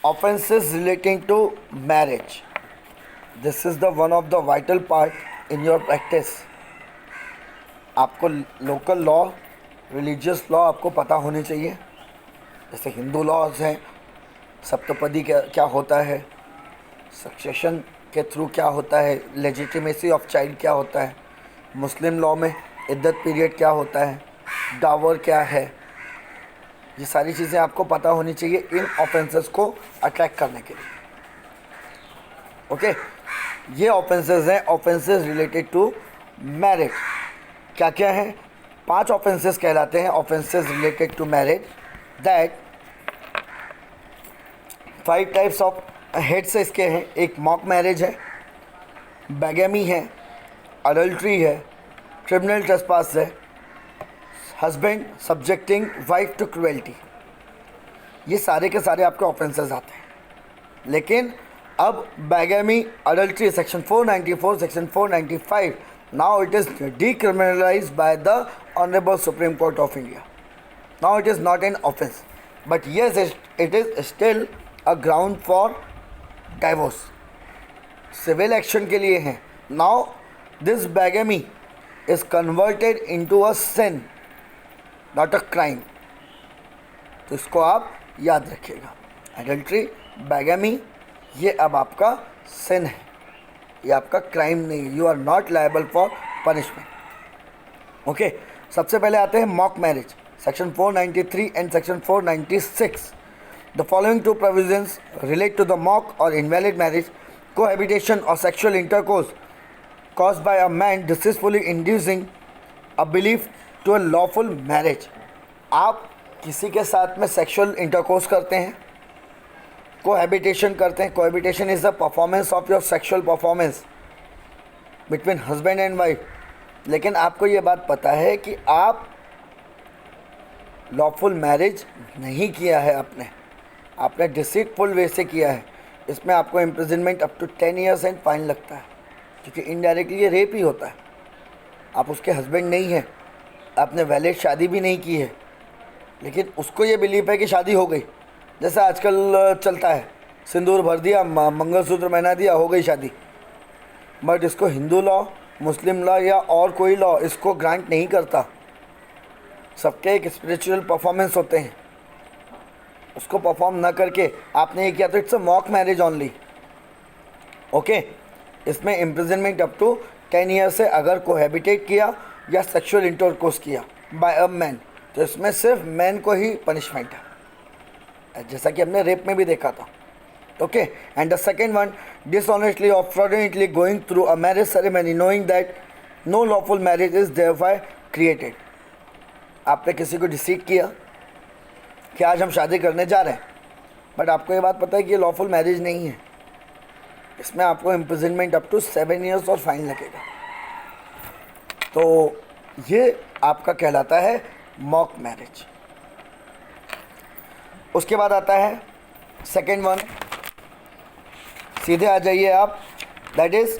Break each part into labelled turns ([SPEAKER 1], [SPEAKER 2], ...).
[SPEAKER 1] Offenses relating to marriage. This is the one of the vital part in your practice. आपको local law, religious law आपको पता होनी चाहिए. जैसे Hindu laws हैं, सप्तपदी क्या होता है, सक्सेशन के थ्रू क्या होता है, लेजिटिमेसी ऑफ चाइल्ड क्या होता है, मुस्लिम लॉ में इद्दत पीरियड क्या होता है, डावर क्या है. ये सारी चीज़ें आपको पता होनी चाहिए इन ऑफेंसेस को अट्रैक्ट करने के लिए. ओके, ये ऑफेंसेस हैं, ऑफेंसेस रिलेटेड टू मैरिज. क्या क्या हैं? 5 ऑफेंसेस कहलाते हैं offences related to marriage. That 5 types of head से इसके हैं. एक मॉक मैरिज है, बैगेमी है, अडल्ट्री है, क्रिमिनल ट्रेसपास है, husband subjecting wife to cruelty. ये सारे के सारे आपके ऑफेंसेस आते हैं. लेकिन अब bigamy, adultery section 494, section 495, now it is decriminalise by the honourable supreme court of India. Now it is not an offence, but yes it is still a ground for divorce. Civil action के लिए हैं. Now this bigamy is converted into a sin, not a crime. तो इसको आप याद रखिएगा. Adultery, बैगेमी, ये अब आपका सिन है, ये आपका क्राइम नहीं है. You are not liable for punishment. Okay, सबसे पहले आते हैं mock marriage, section 493 and section 496. The following 2 provisions relate to the mock और इनवैलिड मैरिज, कोहैबिटेशन और sexual intercourse caused by a man deceitfully inducing a belief to a lawful marriage. आप किसी के साथ में सेक्सुअल इंटरकोर्स करते हैं, cohabitation करते हैं. Cohabitation is the performance of your sexual performance between husband and wife. लेकिन आपको ये बात पता है कि आप लॉफुल मैरिज नहीं किया है, आपने डिसीटफुल वे से किया है. इसमें आपको imprisonment up to 10 years and fine लगता है, क्योंकि इनडायरेक्टली ये रेप ही होता है. आप उसके हस्बैंड नहीं हैं, आपने वैलिड शादी भी नहीं की है, लेकिन उसको ये बिलीव है कि शादी हो गई. जैसे आजकल चलता है, सिंदूर भर दिया, मंगलसूत्र पहना दिया, हो गई शादी. बट इसको हिंदू लॉ, मुस्लिम लॉ या और कोई लॉ इसको ग्रांट नहीं करता. सबके एक स्पिरिचुअल परफॉर्मेंस होते हैं, उसको परफॉर्म ना करके आपने ये किया तो it's a mock marriage only. Okay, इसमें इम्प्रिजनमेंट अप टू 10 ईयर से अगर कोहैबिटेट किया या सेक्सुअल इंटरकोर्स किया बाय अ मैन, तो इसमें सिर्फ मैन को ही पनिशमेंट है, जैसा कि हमने रेप में भी देखा था. Okay, and the second one, dishonestly और fraudulently going through a marriage ceremony knowing that no lawful marriage is thereby created. आपने किसी को डिसीट किया कि आज हम शादी करने जा रहे हैं, बट आपको ये बात पता है कि ये लॉफुल मैरिज नहीं है. इसमें आपको इम्प्रिजनमेंट अप टू 7 ईयर्स और फाइन लगेगा. तो ये आपका कहलाता है मॉक मैरिज. उसके बाद आता है सेकेंड वन, सीधे आ जाइए आप. That is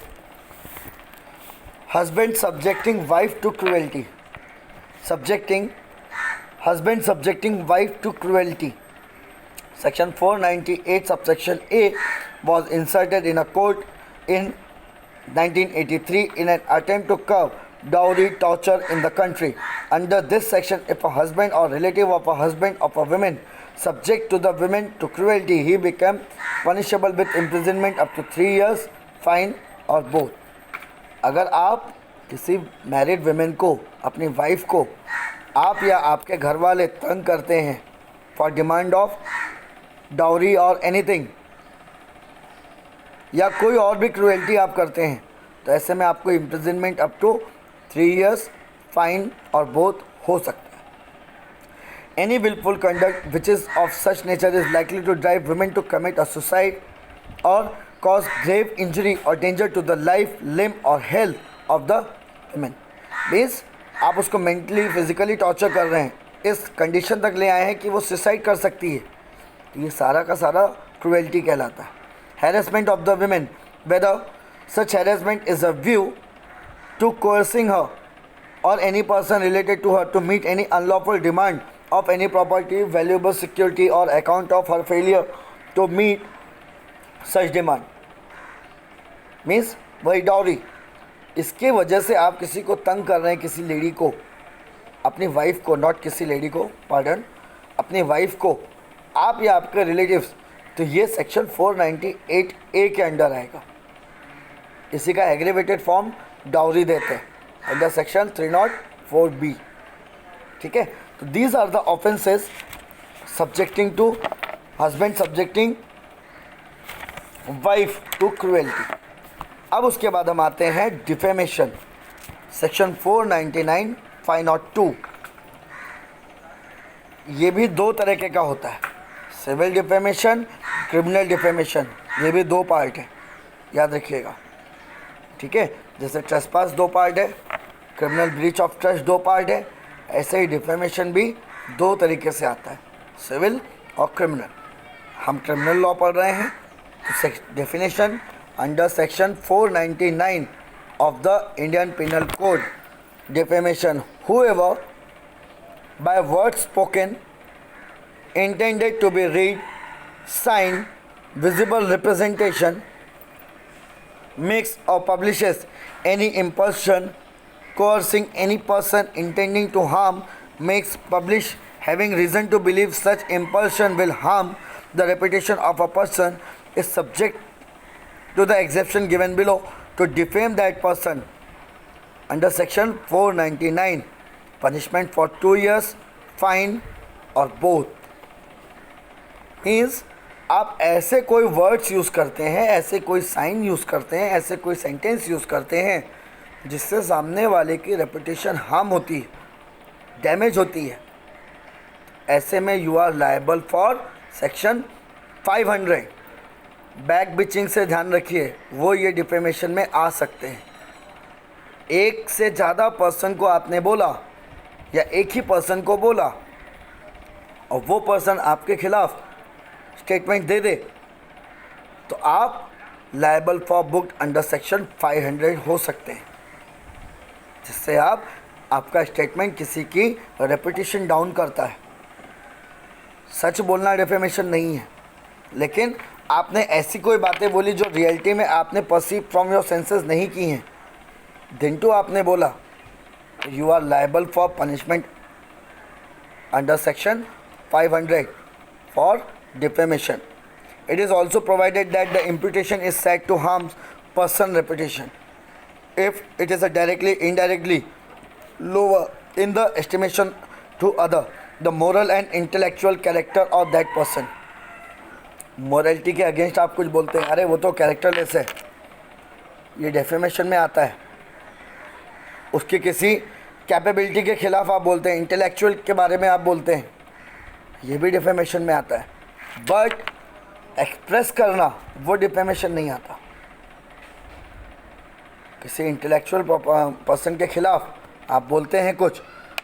[SPEAKER 1] husband subjecting wife to cruelty. Husband subjecting wife to cruelty. Section 498 subsection A was inserted in a court in 1983 in an attempt to curb dowry torture in the country. Under this section, if a husband or relative of a husband of a woman subject to the women to cruelty, he became punishable with imprisonment up to 3 years, fine or both. अगर आप किसी married women को, अपनी wife को, आप या आपके घर वाले तंग करते हैं फॉर डिमांड ऑफ डाउरी और एनीथिंग, या कोई और भी क्रूएल्टी आप करते हैं, तो ऐसे में आपको imprisonment up to 3 years, fine और बोथ हो सकता है. Any wilful conduct which is of such nature is likely to drive women to commit a suicide और कॉज ग्रेव इंजरी और danger to the life, limb और health of the women. Means आप उसको mentally, physically torture कर रहे हैं, इस condition तक ले आए हैं कि वो सुसाइड कर सकती है. तो ये सारा का सारा क्रूएल्टी कहलाता है. Harassment of the women, whether such harassment is a view to coercing her or any person related to her to meet any unlawful demand of any property, valuable security or account of her failure to meet such demand, means वही dowry. इसके वजह से आप किसी को तंग कर रहे हैं, किसी लेडी को, अपनी वाइफ को, नॉट किसी लेडी को, पार्डन, अपनी वाइफ को, आप या आपके रिलेटिव्स, तो ये सेक्शन 498A के अंडर आएगा। इसी का एग्रीवेटेड फॉर्म डाउरी देते हैं अंडर सेक्शन 304B। ठीक है, तो these are the offences subjecting to husband subjecting wife to cruelty. अब उसके बाद हम आते हैं डिफेमेशन, सेक्शन 499 502। ये भी दो तरीके का होता है, सिविल डिफेमेशन, क्रिमिनल डिफेमेशन। ये भी दो पार्ट है, याद रखिएगा। ठीक है, जैसे ट्रेसपास दो पार्ट है, क्रिमिनल ब्रीच ऑफ ट्रस्ट दो पार्ट है, ऐसे ही डिफेमेशन भी दो तरीके से आता है, सिविल और क्रिमिनल। हम क्रिमिनल लॉ पढ़ रहे हैं, तो definition under section 499 of the Indian Penal Code, defamation, whoever by words spoken, intended to be read, signed, visible representation, makes or publishes any impulsion coercing any person intending to harm, makes, publish, having reason to believe such impulsion will harm the reputation of a person, is subject to the exception given below to defame that person under section 499, punishment for 2 years, fine or both। Means आप ऐसे कोई words use करते हैं, ऐसे कोई sign use करते हैं, ऐसे कोई सेंटेंस यूज़ करते हैं जिससे सामने वाले की रेपुटेशन हार्म होती है, डैमेज होती है, ऐसे में you are liable for section 500। Backbiting से ध्यान रखिए, वो ये डिफेमेशन में आ सकते हैं। एक से ज़्यादा पर्सन को आपने बोला या एक ही पर्सन को बोला और वो पर्सन आपके खिलाफ स्टेटमेंट दे दे, तो आप liable for booked under section 500 हो सकते हैं, जिससे आपका स्टेटमेंट किसी की रेपुटेशन डाउन करता है। सच बोलना डिफेमेशन नहीं है, लेकिन आपने ऐसी कोई बातें बोली जो रियलिटी में आपने परसीव फ्रॉम योर सेंसेस नहीं की हैं, दिनटू आपने बोला, you are liable for punishment under section 500 for defamation. It is also provided that the imputation is said to harm person reputation if it is a directly, indirectly lower in the estimation to other the moral and intellectual character of that person. Morality के against आप कुछ बोलते हैं, अरे वो तो characterless है, ये डेफेमेशन में आता है। उसकी किसी कैपेबिलिटी के खिलाफ आप बोलते हैं, इंटेलेक्चुअल के बारे में आप बोलते हैं, ये भी डिफेमेशन में आता है। बट एक्सप्रेस करना वो डिफेमेशन नहीं आता। किसी इंटेलेक्चुअल पर्सन के खिलाफ आप बोलते हैं कुछ,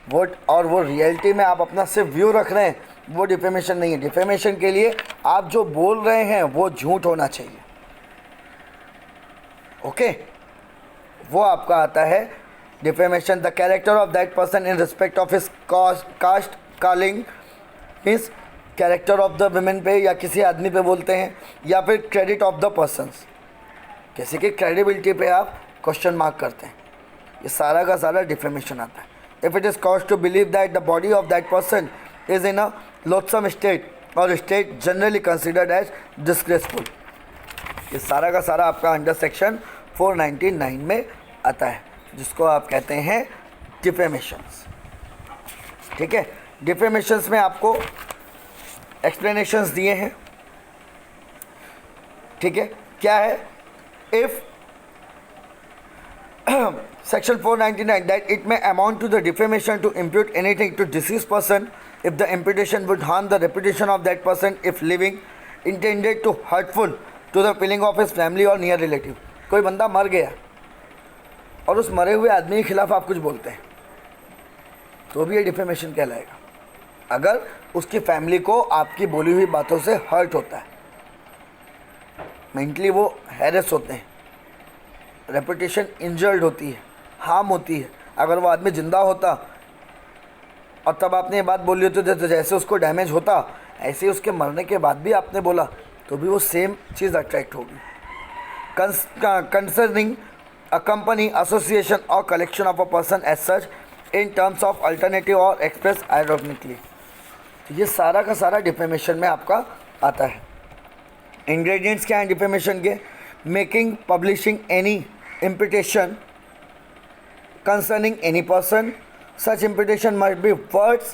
[SPEAKER 1] वो और वो रियलिटी में आप अपना सिर्फ व्यू रख रहे हैं, वो डिफेमेशन नहीं है। डिफेमेशन के लिए आप जो बोल रहे हैं वो झूठ होना चाहिए। ओके, वो आपका आता है defamation, the character of that person in respect of his cast, calling, means character of the women पे या किसी आदमी पे बोलते हैं, या फिर क्रेडिट ऑफ द पर्सनस, किसी की क्रेडिबिलिटी पे आप क्वेश्चन मार्क करते हैं, ये सारा का सारा डिफेमेशन आता है। If it is cause to believe that the body of that person is in a loathsome state और state generally considered as disgraceful, ये सारा का सारा आपका अंडर सेक्शन 499 में आता है, जिसको आप कहते हैं डिफेमेशंस। ठीक है, डिफेमेशंस में आपको एक्सप्लेनेशंस दिए हैं। ठीक है, क्या है? If section 499 that it may amount to the defamation to impute anything to deceased person if the imputation would harm the reputation of that person if living, intended to hurtful to the feeling of his family और near relative. कोई बंदा मर गया और उस मरे हुए आदमी के खिलाफ आप कुछ बोलते हैं, तो भी ये डिफेमेशन कहलाएगा, अगर उसकी फैमिली को आपकी बोली हुई बातों से हर्ट होता है, मेंटली वो हैरेस होते हैं, रेपुटेशन इंजर्ड होती है, हार्म होती है। अगर वो आदमी ज़िंदा होता और तब आपने ये बात बोली होती तो जैसे उसको डैमेज होता, ऐसे ही उसके मरने के बाद भी आपने बोला, तो भी वो सेम चीज़ अट्रैक्ट होगी। कंसर्निंग अ कंपनी, एसोसिएशन और collection of a person as such in terms of alternative और एक्सप्रेस आयरॉनिकली। ये सारा का सारा डिफेमेशन में आपका आता है। इंग्रेडिएंट्स क्या हैं डिफेमेशन के? Making, publishing any imputation concerning any person. Such imputation must be words,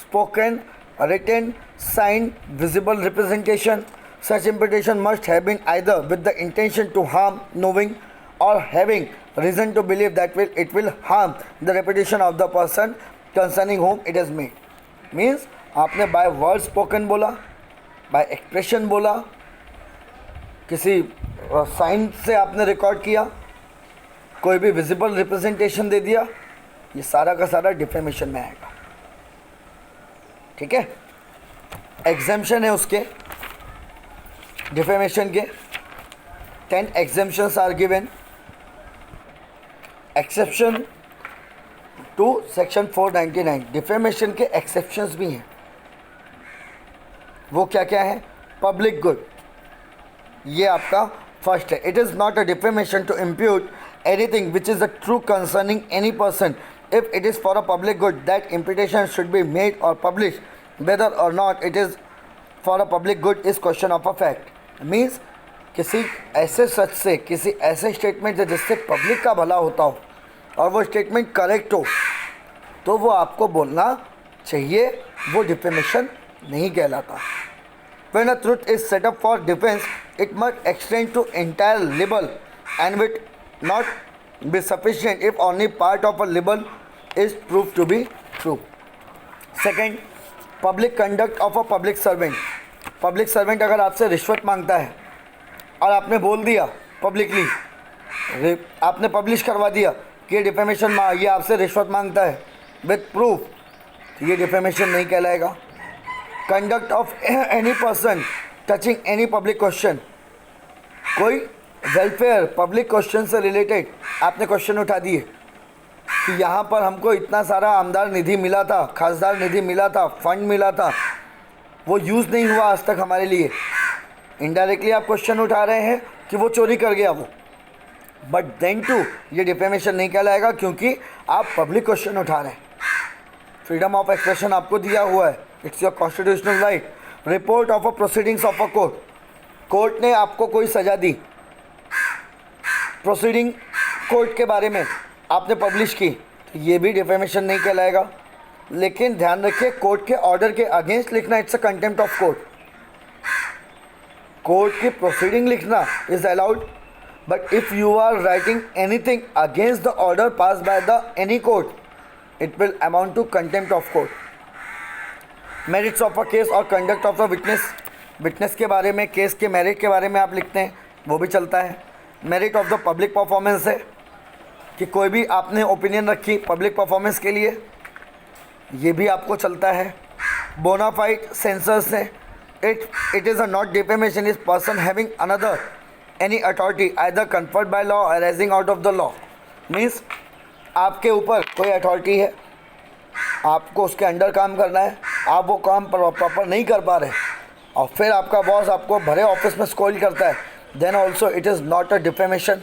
[SPEAKER 1] spoken, written, signed, visible representation. Such imputation must have been either with the intention to harm, knowing, or having reason to believe that it will harm the reputation of the person concerning whom it is made. Means आपने by word spoken बोला, by expression बोला, किसी sign से आपने record किया, कोई भी visible representation दे दिया, ये सारा का सारा डिफेमेशन में आएगा। ठीक है, एग्जेम्पशन है उसके डिफेमेशन के 10 exemptions are given. Exception to section 499, defamation के एक्सेप्शंस भी हैं। वो क्या क्या है? पब्लिक गुड, ये आपका फर्स्ट है। It is not a defamation to impute anything which is the true concerning any person if it is for a public good. That imputation should be made or published. Whether or not it is for a public good is question of a fact. Means किसी ऐसे सच से, किसी ऐसे statement से जिससे public का भला होता हो और वो स्टेटमेंट करेक्ट हो, तो वो आपको बोलना चाहिए, वो डिफेमेशन नहीं कहलाता। When a truth is set up for defense, it must extend to entire libel and with not be sufficient if only part of a libel is proved to be true. Second, public conduct of a public servant. Public servant अगर आपसे रिश्वत मांगता है और आपने बोल दिया publicly, आपने पब्लिश करवा दिया कि ये डिफेमेशन ये आपसे रिश्वत मांगता है विथ प्रूफ, तो ये डिफेमेशन नहीं कहलाएगा। Conduct of any person touching any public question, कोई वेलफेयर पब्लिक क्वेश्चन से रिलेटेड आपने क्वेश्चन उठा दिए कि यहाँ पर हमको इतना सारा आमदार निधि मिला था, खासदार निधि मिला था, फंड मिला था, वो यूज़ नहीं हुआ आज तक हमारे लिए। इनडायरेक्टली आप क्वेश्चन उठा रहे हैं कि वो चोरी कर गया वो, बट देन टू ये डिफेमेशन नहीं कहलाएगा क्योंकि आप पब्लिक क्वेश्चन उठा रहे हैं। फ्रीडम ऑफ एक्सप्रेशन आपको दिया हुआ है, it's your constitutional right. Report of a proceedings of a court, court ने आपको कोई सज़ा दी, प्रोसीडिंग कोर्ट के बारे में आपने पब्लिश की, तो ये भी डिफेमेशन नहीं कहलाएगा। लेकिन ध्यान रखिए, कोर्ट के ऑर्डर के अगेंस्ट लिखना it's a contempt of court. Court की प्रोसीडिंग लिखना is allowed, but if you are writing anything against the order pass by the any court, it will amount to contempt of court. Merits of a case और conduct of the witness, witness के बारे में, case के merit के बारे में आप लिखते हैं, वो भी चलता है। Merit of the public performance है कि कोई भी आपने ओपिनियन रखी पब्लिक परफॉर्मेंस के लिए, ये भी आपको चलता है। बोनाफाइड सेंसर्स है, it is a not defamation is person having another any authority either conferred by law arising out of the law. Means आपके ऊपर कोई अथॉरिटी है, आपको उसके अंडर काम करना है, आप वो काम प्रॉपर नहीं कर पा रहे और फिर आपका बॉस आपको भरे ऑफिस में स्कॉल करता है, then also it is not a defamation,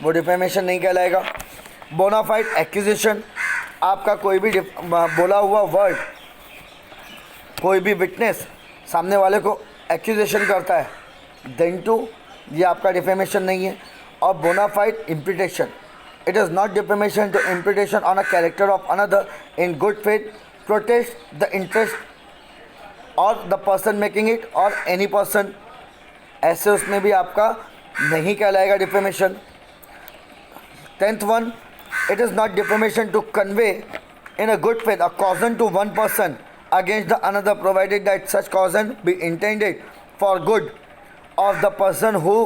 [SPEAKER 1] वो डिफेमेशन नहीं कहलाएगा। बोनाफाइड एक्यूजेशन, आपका कोई भी बोला हुआ वर्ड, कोई भी विटनेस सामने वाले को एक्यूजेशन करता है, देन टू ये आपका डिफेमेशन नहीं है। और bonafide imputation, it is not defamation to imputation on a character of another in good faith, protest the interest और द पर्सन मेकिंग इट और एनी पर्सन, ऐसे उसमें भी आपका नहीं कहलाएगा defamation. 10th one, it is not defamation to convey in a good faith a caution to one person against the another, provided that such caution be intended for good of the person who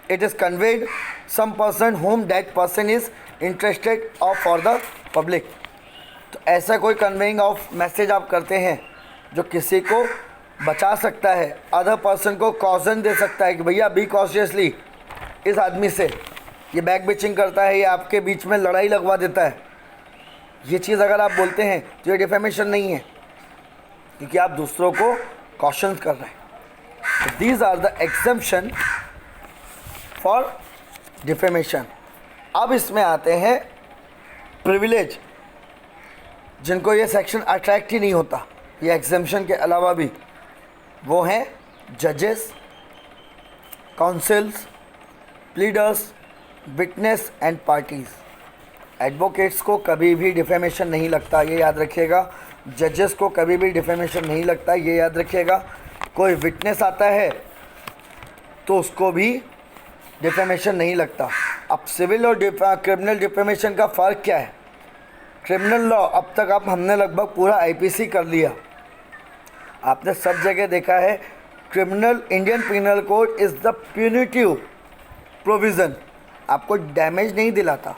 [SPEAKER 1] it is conveyed, some person whom that person is interested or for the public। तो ऐसा कोई conveying of message आप करते हैं जो किसी को बचा सकता है, अदर पर्सन को कॉशन दे सकता है कि भैया बी कॉशियसली, इस आदमी से ये बैक बिचिंग करता है, ये आपके बीच में लड़ाई लगवा देता है, ये चीज़ अगर आप बोलते हैं तो ये डिफेमेशन नहीं है, क्योंकि आप दूसरों को कॉशंस कर रहे हैं। These are the exemption for defamation. अब इसमें आते हैं प्रिविलेज, जिनको ये सेक्शन अट्रैक्ट ही नहीं होता, ये एग्जम्पशन के अलावा भी, वो हैं जजेस, counsels, pleaders, witness and parties. Advocates को कभी भी डिफेमेशन नहीं लगता, ये याद रखिएगा। जजेस को कभी भी डिफेमेशन नहीं लगता, ये याद रखिएगा। कोई विटनेस आता है तो उसको भी डिफेमेशन नहीं लगता। अब सिविल और क्रिमिनल डिफेमेशन का फ़र्क क्या है? क्रिमिनल लॉ अब तक हमने लगभग पूरा आईपीसी कर लिया, आपने सब जगह देखा है। Criminal Indian penal code is the punitive provision, आपको डैमेज नहीं दिलाता,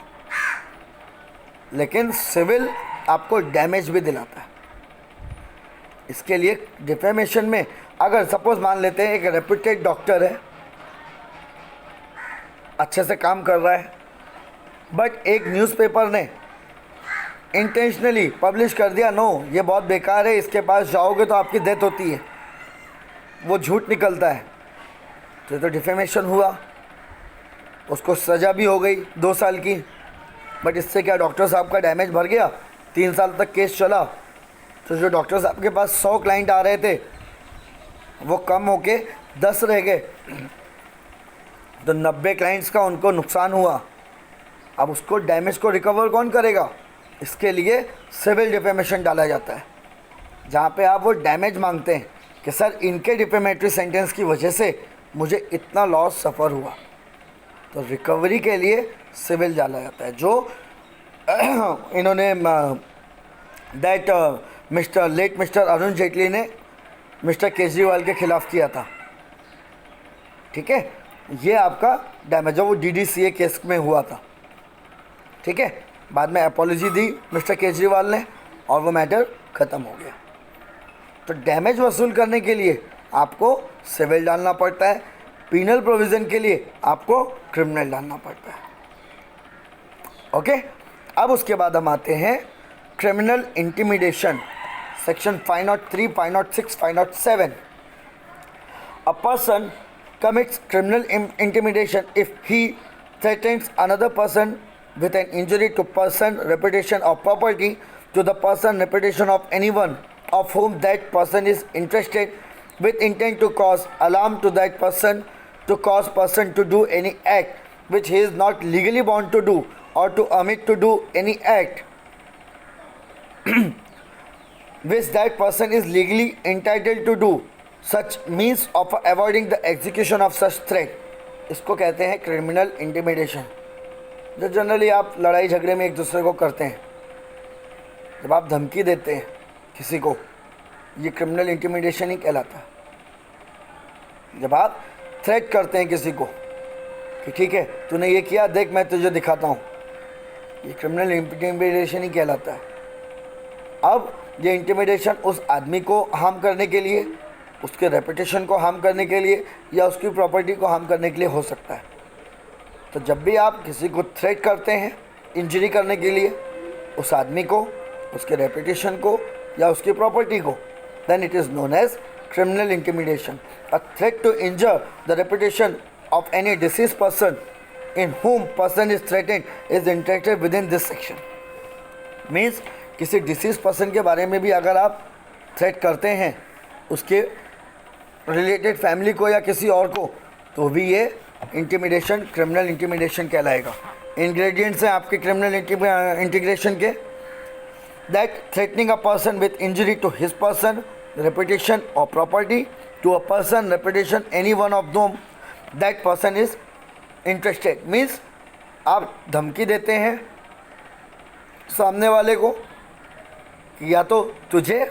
[SPEAKER 1] लेकिन सिविल आपको डैमेज भी दिलाता है। इसके लिए डिफेमेशन में अगर सपोज मान लेते हैं एक रेप्यूटेड डॉक्टर है, अच्छे से काम कर रहा है, बट एक न्यूज़पेपर ने इंटेंशनली पब्लिश कर दिया, नो ये बहुत बेकार है, इसके पास जाओगे तो आपकी डेथ होती है, वो झूठ निकलता है, तो डिफेमेशन हुआ, उसको सज़ा भी हो गई 2 साल की। बट इससे क्या डॉक्टर साहब का डैमेज भर गया? 3 साल तक केस चला, तो जो डॉक्टर साहब के पास 100 क्लाइंट आ रहे थे वो कम होके 10 रह गए, तो 90 क्लाइंट्स का उनको नुकसान हुआ। अब उसको डैमेज को रिकवर कौन करेगा? इसके लिए सिविल डिफेमेशन डाला जाता है, जहाँ पे आप वो डैमेज मांगते हैं कि सर इनके डिफेमेटरी सेंटेंस की वजह से मुझे इतना लॉस सफ़र हुआ, तो रिकवरी के लिए सिविल डाला जाता है। जो इन्होंने मिस्टर अरुण जेटली ने मिस्टर केजरीवाल के खिलाफ किया था, ठीक है, ये आपका डैमेज है, वो DDCA केस में हुआ था, ठीक है। बाद में अपॉलॉजी दी मिस्टर केजरीवाल ने और वो मैटर ख़त्म हो गया। तो डैमेज वसूल करने के लिए आपको सिविल डालना पड़ता है, पीनल प्रोविज़न के लिए आपको क्रिमिनल डालना पड़ता है। ओके, अब उसके बाद हम आते हैं criminal intimidation, section 503, 506, 507। A person commits criminal intimidation if he threatens another person with an injury to person, reputation or property, to the person, reputation of anyone of whom that person is interested, with intent to cause alarm to that person, to cause person to do any act which he is not legally bound to do, or to omit to do any act which that person is legally entitled to do, such means of avoiding the execution of such threat। इसको कहते हैं criminal intimidation. जो generally आप लड़ाई झगड़े में एक दूसरे को करते हैं, जब आप धमकी देते हैं किसी को, ये क्रिमिनल इंटिमिडेशन ही कहलाता है। जब आप थ्रेट करते हैं किसी को कि ठीक है तूने ये किया, देख मैं तुझे दिखाता हूँ, ये क्रिमिनल इंटिमिडेशन ही कहलाता है। अब ये इंटिमिडेशन उस आदमी को हार्म करने के लिए, उसके रेपुटेशन को हार्म करने के लिए, या उसकी प्रॉपर्टी को हार्म करने के लिए हो सकता है। तो जब भी आप किसी को थ्रेट करते हैं इंजरी करने के लिए, उस आदमी को, उसके रेपुटेशन को या उसकी प्रॉपर्टी को, then it is known as criminal intimidation. A threat to injure the reputation of any deceased person in whom person is threatened is included within this section। Means किसी डिसीज पर्सन के बारे में भी अगर आप threat करते हैं उसके रिलेटेड फैमिली को या किसी और को, तो भी ये इंटिमिडेशन, क्रिमिनल इंटिमिडेशन कहलाएगा। इंग्रेडिएंट्स हैं आपके क्रिमिनल इंटीग्रेशन के, that threatening a person with injury to his person, reputation और property, to a person, reputation any one of them that person is interested. Means आप धमकी देते हैं सामने वाले को कि या तो तुझे,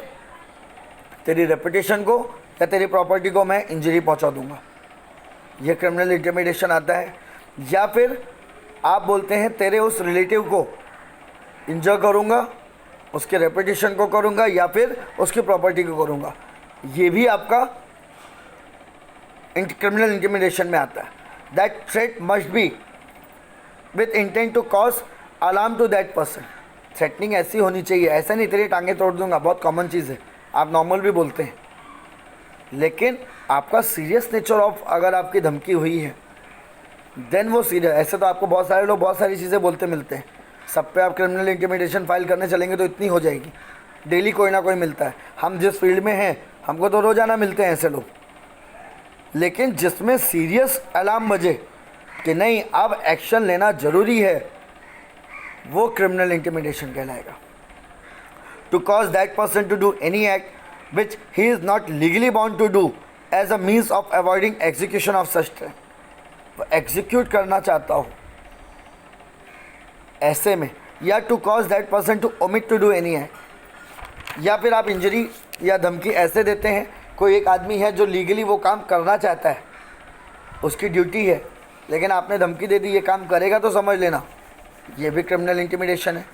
[SPEAKER 1] तेरी रेपुटेशन को या तेरी प्रॉपर्टी को मैं इंजरी पहुंचा दूंगा, ये क्रिमिनल इंटिमिडेशन आता है। या फिर आप बोलते हैं तेरे उस रिलेटिव को इंजर करूंगा, उसके रेपुटेशन को करूंगा या फिर उसकी प्रॉपर्टी को करूंगा, ये भी आपका क्रिमिनल इंटिमिडेशन में आता है। That threat must be with intent to cause alarm to that person. Threatening ऐसी होनी चाहिए, ऐसा नहीं तेरी टांगे तोड़ दूंगा, बहुत कॉमन चीज़ है, आप नॉर्मल भी बोलते हैं, लेकिन आपका सीरियस नेचर ऑफ अगर आपकी धमकी हुई है देन वो सीरियस। ऐसे तो आपको बहुत सारे लोग बहुत सारी चीज़ें बोलते मिलते हैं, सब पे आप क्रिमिनल इंटिमिडेशन फाइल करने चलेंगे तो इतनी हो जाएगी। डेली कोई ना कोई मिलता है, हम जिस फील्ड में हैं हमको तो रोज़ाना मिलते हैं ऐसे लोग। लेकिन जिसमें सीरियस अलार्म बजे कि नहीं अब एक्शन लेना ज़रूरी है, वो क्रिमिनल इंटिमिडेशन कहलाएगा। To cause that person to do any act which he is not legally bound to do as a means of avoiding execution of such train. वो एग्जीक्यूट करना चाहता हो ऐसे में, या to cause that person to omit to do any act, या फिर आप इंजरी या धमकी ऐसे देते हैं, कोई एक आदमी है जो लीगली वो काम करना चाहता है, उसकी ड्यूटी है, लेकिन आपने धमकी दे दी ये काम करेगा तो समझ लेना, ये भी क्रिमिनल इंटिमिडेशन है।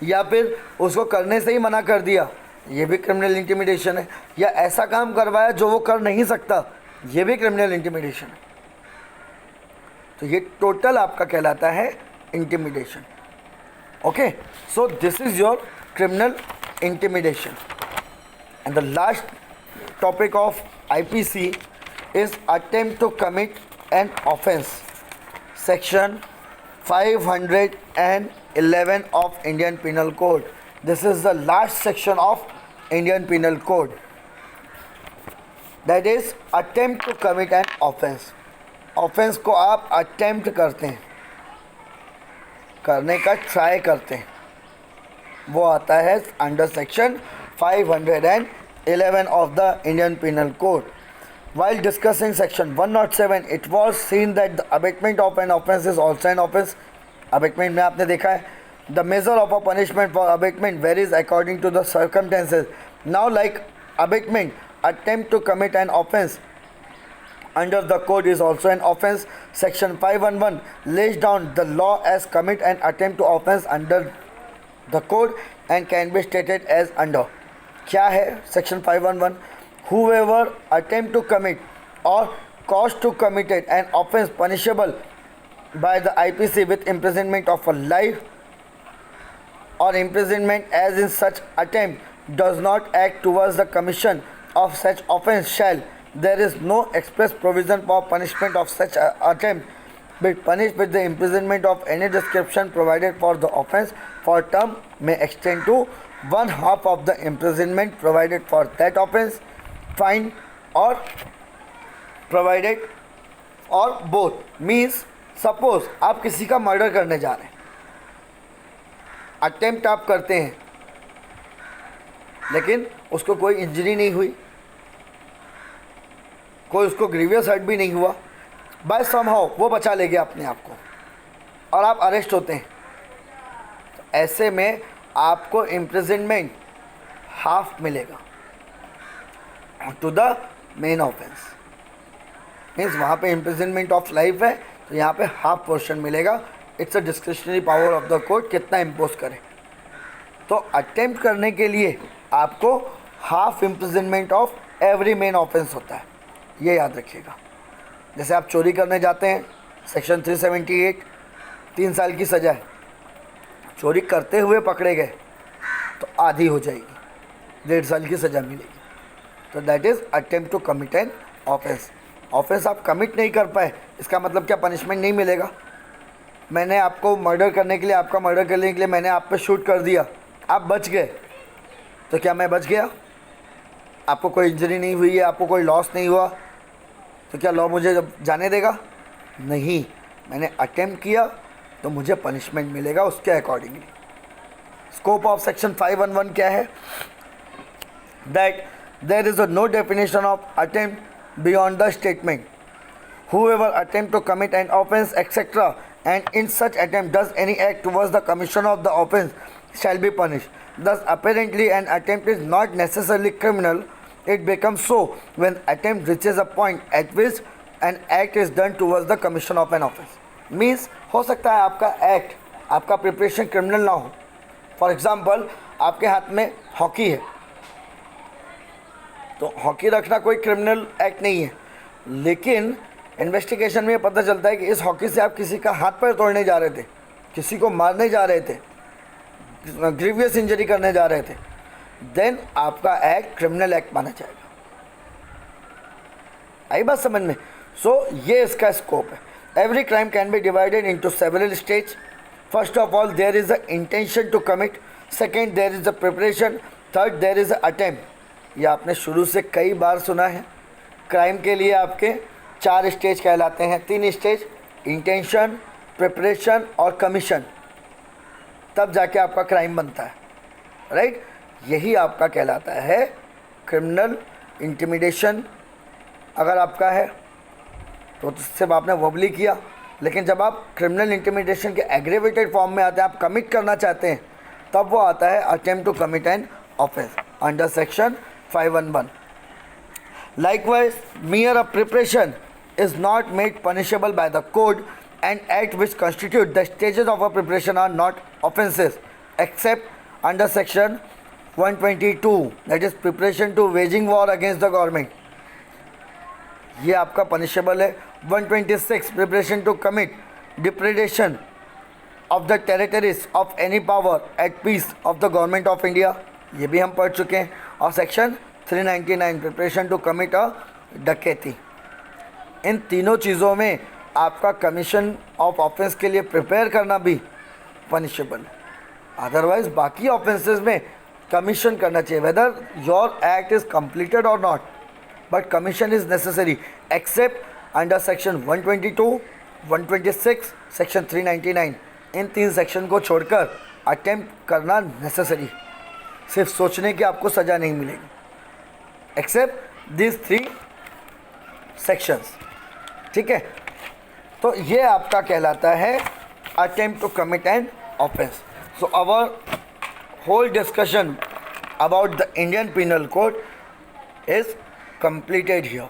[SPEAKER 1] या फिर उसको करने से ही मना कर दिया, ये भी क्रिमिनल इंटिमिडेशन है। या ऐसा काम करवाया जो वो कर नहीं सकता, ये भी क्रिमिनल इंटिमिडेशन है। तो ये टोटल आपका कहलाता है intimidation. Okay, so this is your criminal intimidation. And the last topic of IPC is attempt to commit an offense. Section 511 of Indian Penal Code. This is the last section of Indian Penal Code. That is attempt to commit an offense. Offense को आप attempt करते हैं, करने का try करते हैं, वो आता है under section 511 of the Indian penal code. While discussing section 107, it was seen that the abatement of an offence is also an offence. Abatement में आपने देखा है, the measure of a punishment for abatement varies according to the circumstances. Now, like abatement, attempt to commit an offence under the code is also an offence. Section 511 lays down the law as commit an attempt to offence under the code and can be stated as under. क्या है section 511? Whoever attempt to commit or cause to committed an offence punishable by the IPC with imprisonment of a life or imprisonment as in such attempt does not act towards the commission of such offence shall, there is no express provision for punishment of such attempt, be punished with the imprisonment of any description provided for the offence for term may extend to 1/2 of the imprisonment provided for that offence, fine or provided or both. Means suppose आप किसी का murder करने जा रहे हैं, attempt आप करते हैं लेकिन उसको कोई इंजरी नहीं हुई, कोई उसको ग्रीवियस हर्ट भी नहीं हुआ, बाय समहाउ वो बचा ले गया अपने आप को और आप अरेस्ट होते हैं, तो ऐसे में आपको इम्प्रिजनमेंट हाफ मिलेगा to the main offence. Means वहाँ पे इम्प्रिजनमेंट ऑफ लाइफ है तो यहाँ पे हाफ पोर्शन मिलेगा। It's a discretionary power of the court कितना इम्पोज करे। तो अटेम्प्ट करने के लिए आपको half imprisonment of every main offence होता है, ये याद रखिएगा। जैसे आप चोरी करने जाते हैं, सेक्शन 378 3 साल की सज़ा है, चोरी करते हुए पकड़े गए तो आधी हो जाएगी, 1.5 साल की सज़ा मिलेगी। तो that is attempt to commit an offence. Offence आप कमिट नहीं कर पाए, इसका मतलब क्या पनिशमेंट नहीं मिलेगा। मैंने आपको मर्डर करने के लिए, आपका मर्डर करने के लिए मैंने आप पे शूट कर दिया, आप बच गए, तो क्या मैं बच गया? आपको कोई इंजरी नहीं हुई है, आपको कोई लॉस नहीं हुआ, तो क्या लॉ मुझे जाने देगा? नहीं, मैंने अटेम्प्ट किया तो मुझे पनिशमेंट मिलेगा उसके अकॉर्डिंगली। स्कोप ऑफ सेक्शन 511 क्या है? That there is no definition of attempt beyond the statement whoever attempt to commit an offence etc and in such attempt does any act towards the commission of the offence shall be punished. Thus apparently an attempt is not necessarily criminal. It becomes so when attempt reaches a point at which an act is done towards the commission of an offence. Means हो सकता है आपका act, आपका preparation criminal ना हो। For example आपके हाथ में हॉकी है, तो हॉकी रखना कोई क्रिमिनल एक्ट नहीं है, लेकिन इन्वेस्टिगेशन में पता चलता है कि इस हॉकी से आप किसी का हाथ पैर तोड़ने जा रहे थे, किसी को मारने जा रहे थे, ग्रीवियस इंजरी करने जा रहे थे, देन आपका एक्ट क्रिमिनल एक्ट माना जाएगा। आई बात समझ में? सो ये इसका स्कोप है। Every crime can be divided into several stage. First of all there is a intention to commit, second there is a preparation, third there is a attempt. ये आपने शुरू से कई बार सुना है। क्राइम के लिए आपके 4 स्टेज कहलाते हैं, 3 स्टेज, इंटेंशन, प्रिपरेशन और कमीशन, तब जाके आपका क्राइम बनता है, राइट? यही आपका कहलाता है क्रिमिनल इंटिमिडेशन। अगर आपका है तो सिर्फ आपने वर्बली किया, लेकिन जब आप क्रिमिनल इंटिमिडेशन के एग्रेवेटेड फॉर्म में आते हैं, आप कमिट करना चाहते हैं, तब वो आता है attempt to commit an offence under section 511। Likewise, mere a preparation is not made punishable by the code, and act which constitute the stages of a preparation are not offences except under section 122, that is preparation to waging war against the government. ये आपका punishable है। 126 preparation to commit depredation of the territories of any power at peace of the government of India, ये भी हम पढ़ चुके हैं। और section 399 preparation to commit a dacoity. इन तीनों चीज़ों में आपका कमीशन ऑफ ऑफेंस के लिए प्रिपेयर करना भी पनिशेबल है। अदरवाइज बाकी ऑफेंसेस में कमीशन करना चाहिए, whether your act is completed और not, but commission is necessary except under section 122, 126, section 399। इन 3 सेक्शन को छोड़कर अटेम्प्ट करना नेसेसरी। सिर्फ सोचने की आपको सज़ा नहीं मिलेगी, एक्सेप्ट दिस 3 सेक्शंस। ठीक है, तो ये आपका कहलाता है attempt to commit an offence. So our whole discussion about the Indian penal code is completed here.